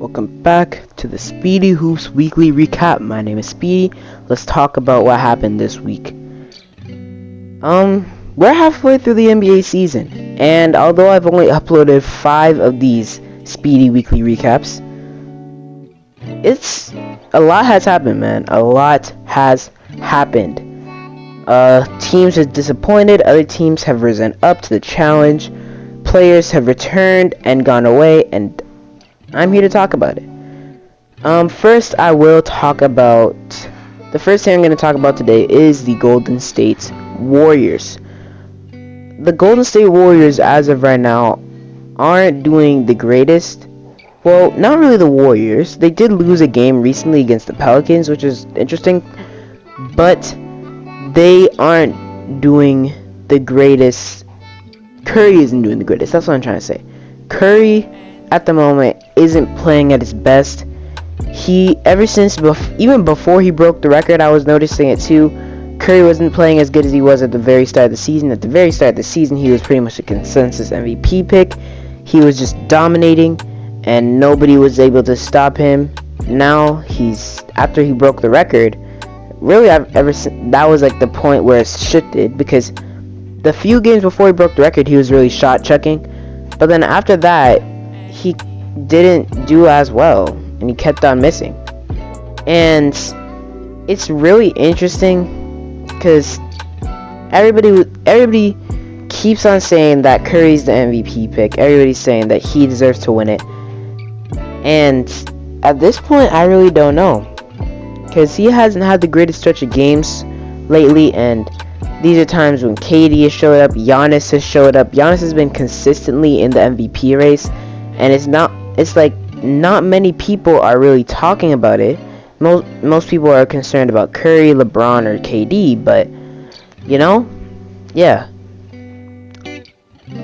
Welcome back to the Speedy Hoops Weekly Recap. My name is Speedy. Let's talk about what happened this week. We're halfway through the NBA season, and although I've only uploaded 5 of these Speedy Weekly Recaps, a lot has happened, man. A lot has happened. Teams have disappointed, other teams have risen up to the challenge, players have returned and gone away, and I'm here to talk about it. First I will talk about, the first thing I'm going to talk about today is the Golden State Warriors. The Golden State Warriors, as of right now, aren't doing the greatest. Well, not really the Warriors. They did lose a game recently against the Pelicans, which is interesting, but they aren't doing the greatest. Curry isn't doing the greatest. That's what I'm trying to say. Curry, at the moment, isn't playing at his best. Even before he broke the record, I was noticing it too. Curry wasn't playing as good as he was at the very start of the season. At the very start of the season, he was pretty much a consensus MVP pick. He was just dominating, and nobody was able to stop him. Now, after he broke the record, really, that was like the point where it shifted, because the few games before he broke the record, he was really shot chucking, but then after that, he didn't do as well, and he kept on missing. And it's really interesting because everybody keeps on saying that Curry's the MVP pick. Everybody's saying that he deserves to win it, and at this point I really don't know, because he hasn't had the greatest stretch of games lately, and these are times when KD has showed up, Giannis has showed up. Giannis has been consistently in the MVP race, and it's like not many people are really talking about it. Most people are concerned about Curry, LeBron, or KD, but yeah.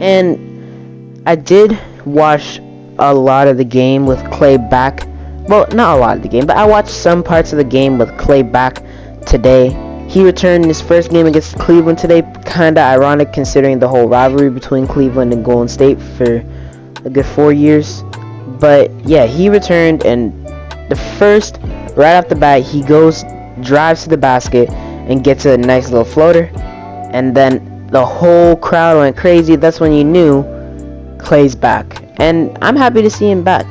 And I did watch a lot of the game with Klay back. Well, not a lot of the game, but I watched some parts of the game with Klay back today. He returned in his first game against Cleveland today. Kinda ironic considering the whole rivalry between Cleveland and Golden State for a good 4 years. But yeah, he returned, and right off the bat, he drives to the basket and gets a nice little floater, and then the whole crowd went crazy. That's when you knew Klay's back, and I'm happy to see him back.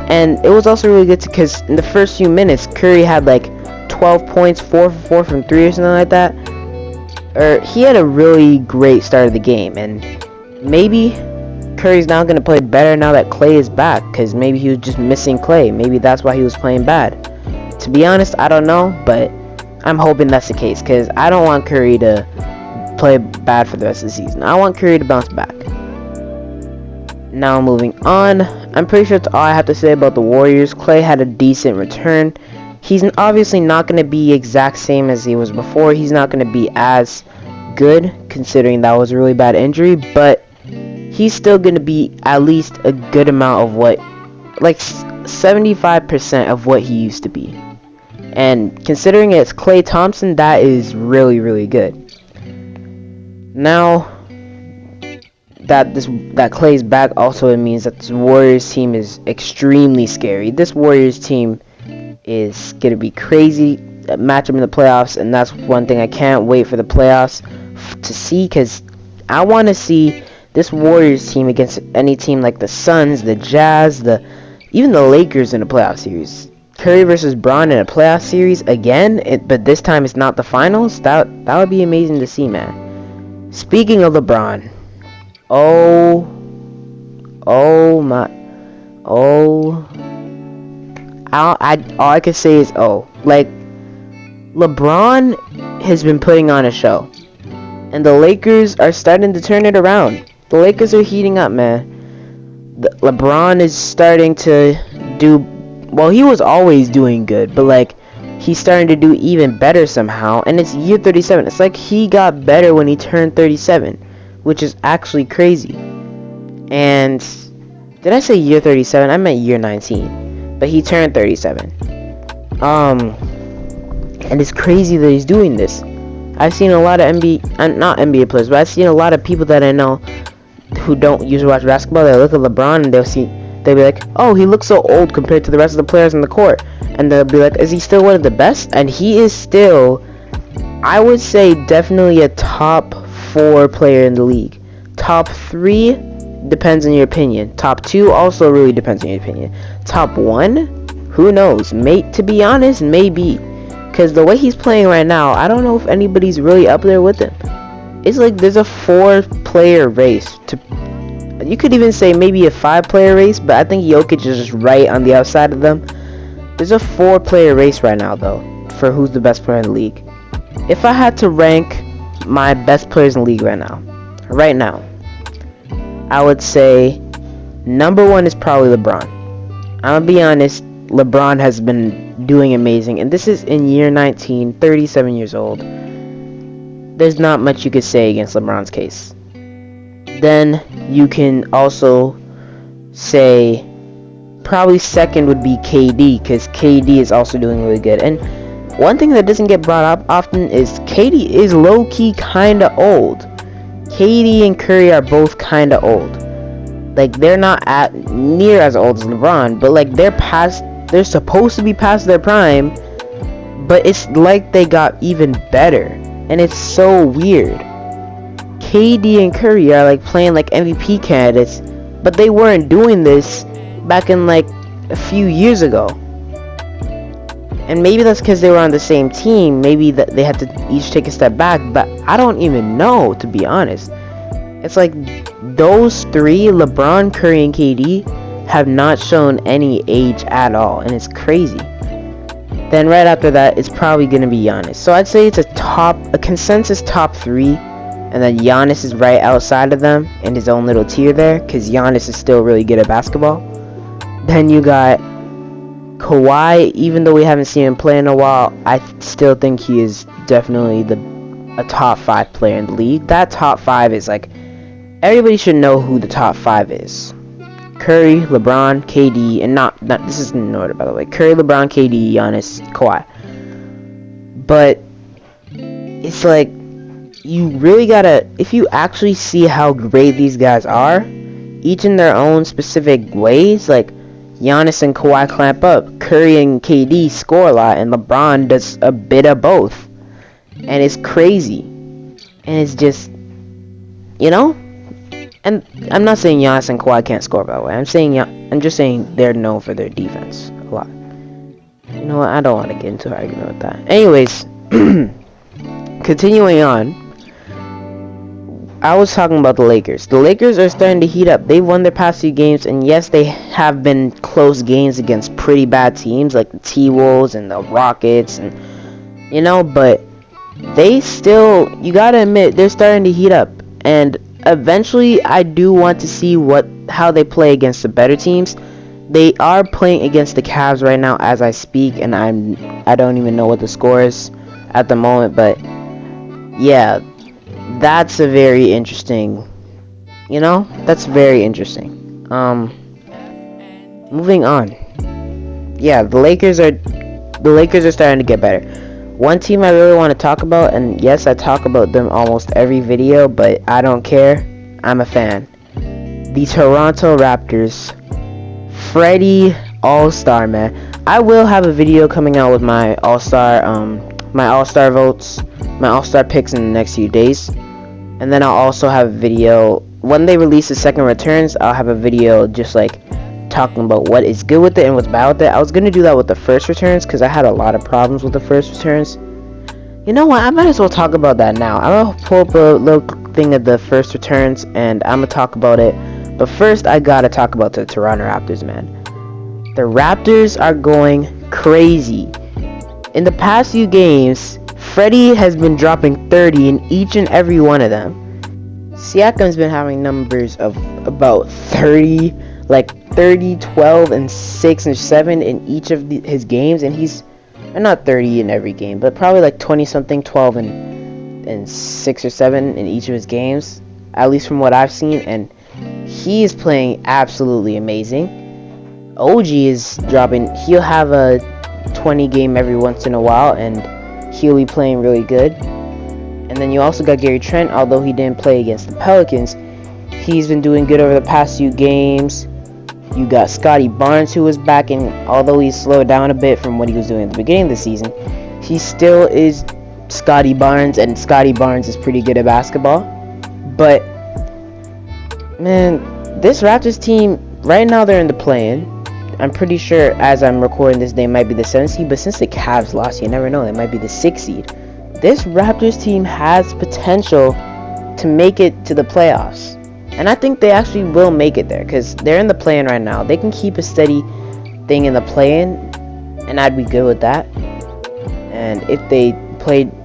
And it was also really good because in the first few minutes, Curry had like 12 points, 4 for 4 from 3 or something like that. He had a really great start of the game, and maybe Curry's now going to play better now that Klay is back, because maybe he was just missing Klay. Maybe that's why he was playing bad. To be honest, I don't know, but I'm hoping that's the case, because I don't want Curry to play bad for the rest of the season. I want Curry to bounce back. Now moving on, I'm pretty sure that's all I have to say about the Warriors. Klay had a decent return. He's obviously not going to be exact same as he was before. He's not going to be as good, considering that was a really bad injury, but he's still going to be at least a good amount of like 75% of what he used to be. And considering it's Klay Thompson, that is really, really good. Now that Klay's back, also it means that this Warriors team is extremely scary. This Warriors team is going to be crazy. Match them in the playoffs, and that's one thing I can't wait for the playoffs to see, because I want to see this Warriors team against any team like the Suns, the Jazz, even the Lakers in a playoff series. Curry versus Bron in a playoff series again, but this time it's not the finals. That would be amazing to see, man. Speaking of LeBron, all I can say is like, LeBron has been putting on a show, and the Lakers are starting to turn it around. The Lakers are heating up, man. LeBron is starting to do, well, he was always doing good, but like, he's starting to do even better somehow, and it's year 37. It's like he got better when he turned 37, which is actually crazy. And did I say year 37? I meant year 19, but he turned 37. And it's crazy that he's doing this. I've seen a lot of not NBA players, but I've seen a lot of people that I know who don't usually watch basketball. They look at LeBron and they'll see they'll be like, oh, he looks so old compared to the rest of the players on the court. And they'll be like, is he still one of the best? And he is still, I would say, definitely a top 4 player in the league. Top 3 depends on your opinion. Top 2 also really depends on your opinion. Top 1, who knows? To be honest, maybe. Because the way he's playing right now, I don't know if anybody's really up there with him. It's like there's a 4-player race. You could even say maybe a 5-player race, but I think Jokic is just right on the outside of them. There's a 4-player race right now, though, for who's the best player in the league. If I had to rank my best players in the league right now, I would say number 1 is probably LeBron. I'm gonna be honest, LeBron has been doing amazing, and this is in year 19, 37 years old. There's not much you could say against LeBron's case. Then you can also say probably second would be KD, because KD is also doing really good. And one thing that doesn't get brought up often is KD is low-key kind of old. KD and Curry are both kind of old. Like, they're not at near as old as LeBron, but like they're supposed to be past their prime, but it's like they got even better, and it's so weird. KD and Curry are like playing like MVP candidates, but they weren't doing this back in like a few years ago. And maybe that's because they were on the same team. Maybe that they had to each take a step back, but I don't even know, to be honest. It's like those 3, LeBron, Curry, and KD, have not shown any age at all, and it's crazy. Then right after that, it's probably gonna be Giannis. So I'd say it's a consensus top 3, and then Giannis is right outside of them in his own little tier there, because Giannis is still really good at basketball. Then you got Kawhi. Even though we haven't seen him play in a while, I still think he is definitely a top 5 player in the league. That top 5 is like, everybody should know who the top 5 is. Curry, LeBron, KD, and not this is in order, by the way. Curry, LeBron, KD, Giannis, Kawhi. But it's like, you really gotta, if you actually see how great these guys are, each in their own specific ways, like Giannis and Kawhi clamp up, Curry and KD score a lot, and LeBron does a bit of both. And it's crazy. And it's just, you know? And I'm not saying Giannis and Kawhi can't score, by the way. I'm just saying they're known for their defense a lot. You know what? I don't want to get into an argument with that. Anyways, continuing on. I was talking about the Lakers. The Lakers are starting to heat up. They've won their past few games, and yes, they have been close games against pretty bad teams like the T-Wolves and the Rockets, and you know, but they still, you gotta admit, they're starting to heat up. And eventually, I do want to see how they play against the better teams. They are playing against the Cavs right now as I speak, and I don't even know what the score is at the moment, but yeah. That's a very interesting, that's very interesting. Moving on. Yeah, the Lakers are starting to get better. One team I really want to talk about, and yes, I talk about them almost every video, but I don't care. I'm a fan. The Toronto Raptors. Freddie All-Star, man. I will have a video coming out with my All-Star votes, my All-Star picks in the next few days. And then I'll also have a video when they release the second returns. I'll have a video just like talking about what is good with it and what's bad with it. I was gonna do that with the first returns because I had a lot of problems with the first returns. You know what? I might as well talk about that now. I'm gonna pull up a little thing of the first returns and I'm gonna talk about it. But first, I gotta talk about the Toronto Raptors, man. The Raptors are going crazy. In the past few games, Freddie has been dropping 30 in each and every one of them. Siakam's been having numbers of about 30, like 30, 12, and 6 and 7 in each of his games, and he's not 30 in every game, but probably like 20 something, 12 and 6 or 7 in each of his games, at least from what I've seen, and he is playing absolutely amazing. OG is dropping, he'll have a 20 game every once in a while, and he'll be playing really good. And then you also got Gary Trent, although he didn't play against the Pelicans. He's been doing good over the past few games. You got Scotty Barnes, who was back, and although he slowed down a bit from what he was doing at the beginning of the season, he still is Scotty Barnes, and Scotty Barnes is pretty good at basketball. But man, this Raptors team right now, they're in the play-in. I'm pretty sure as I'm recording this, they might be the 7th seed, but since the Cavs lost, you never know, they might be the 6th seed. This Raptors team has potential to make it to the playoffs. And I think they actually will make it there, because they're in the play-in right now. They can keep a steady thing in the play-in, and I'd be good with that. And if they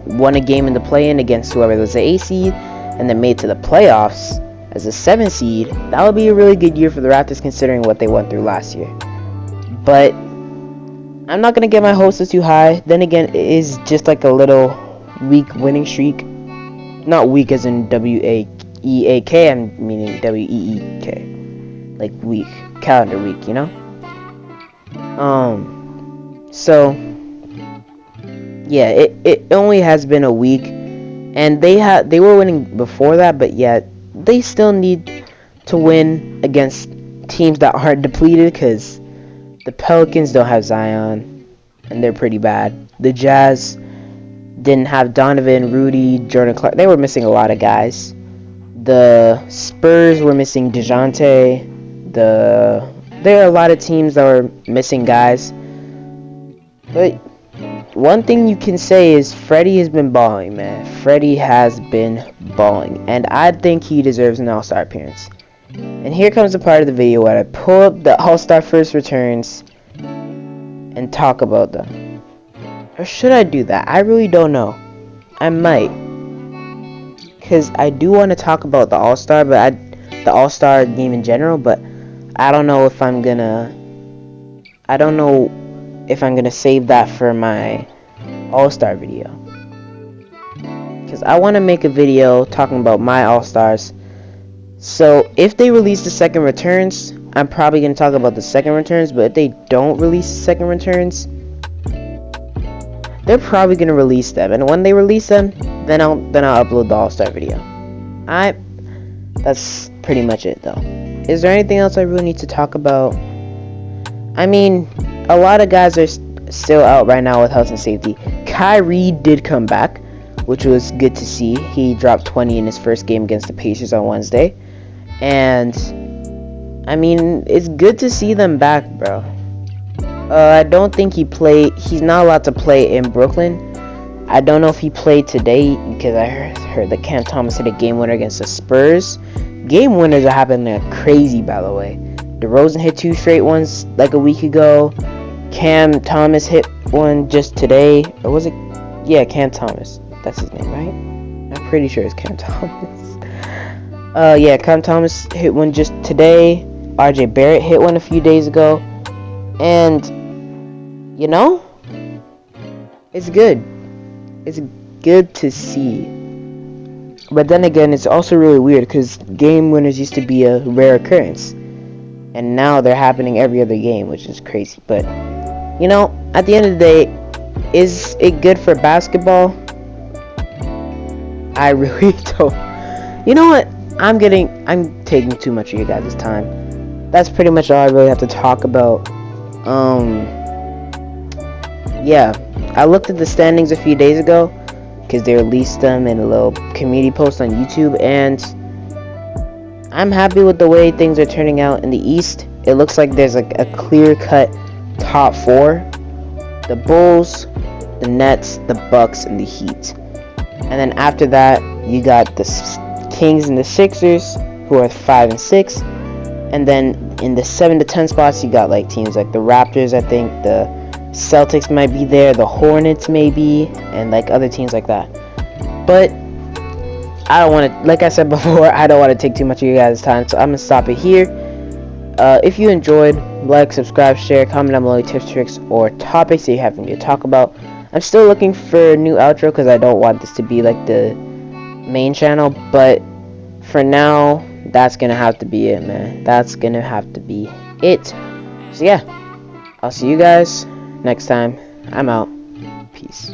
won a game in the play-in against whoever was the 8th seed, and then made to the playoffs as a 7th seed, that would be a really good year for the Raptors considering what they went through last year. But I'm not going to get my hopes too high. Then again, it is just like a little weak winning streak. Not weak as in W-A-E-A-K, I'm meaning W-E-E-K. Like week, calendar week, you know? So yeah, it only has been a week, and they were winning before that, but yeah, they still need to win against teams that are depleted, because the Pelicans don't have Zion, and they're pretty bad. The Jazz didn't have Donovan, Rudy, Jordan Clark. They were missing a lot of guys. The Spurs were missing DeJounte. There are a lot of teams that were missing guys. But one thing you can say is Freddie has been balling, man. Freddie has been balling, and I think he deserves an All-Star appearance. And here comes the part of the video where I pull up the All-Star first returns and talk about them. Or should I do that? I really don't know. I might, because I do want to talk about the All-Star, the All-Star game in general, but I don't know if I'm gonna save that for my All-Star video, because I want to make a video talking about my All-Stars. So if they release the second returns, I'm probably going to talk about the second returns, but if they don't release the second returns, they're probably going to release them, and when they release them, then I'll upload the All-Star video. That's pretty much it though. Is there anything else I really need to talk about? I mean, a lot of guys are still out right now with health and safety. Kyrie did come back, which was good to see. He dropped 20 in his first game against the Pacers on Wednesday. And I mean, it's good to see them back, bro. I don't think he's not allowed to play in Brooklyn. I don't know if he played today, because I heard that Cam Thomas hit a game winner against the Spurs. Game winners are happening like crazy, by the way. DeRozan hit 2 straight ones like a week ago. Cam Thomas hit one just today. Or was it? Yeah, Cam Thomas. That's his name, right? I'm pretty sure it's Cam Thomas. Yeah, Cam Thomas hit one just today. RJ Barrett hit one a few days ago. And, you know, it's good. It's good to see. But then again, it's also really weird, because game winners used to be a rare occurrence. And now they're happening every other game, which is crazy. But, you know, at the end of the day, is it good for basketball? I really don't. You know what? I'm taking too much of you guys' time. That's pretty much all I really have to talk about. Yeah, I looked at the standings a few days ago, because they released them in a little community post on YouTube, and I'm happy with the way things are turning out in the East. It looks like there's like a clear-cut top 4. The Bulls, the Nets, the Bucks, and the Heat. And then after that, you got the Kings and the Sixers, who are 5 and 6. And then in the 7 to 10 spots, you got like teams like the Raptors, I think, the Celtics might be there, the Hornets maybe, and like other teams like that. But I don't want to, like I said before, I don't want to take too much of you guys' time, so I'm going to stop it here. If you enjoyed, like, subscribe, share, comment down below tips, tricks, or topics that you have for me to talk about. I'm still looking for a new outro, because I don't want this to be like the main channel, but for now, that's going to have to be it, man. That's going to have to be it. So yeah, I'll see you guys next time. I'm out. Peace.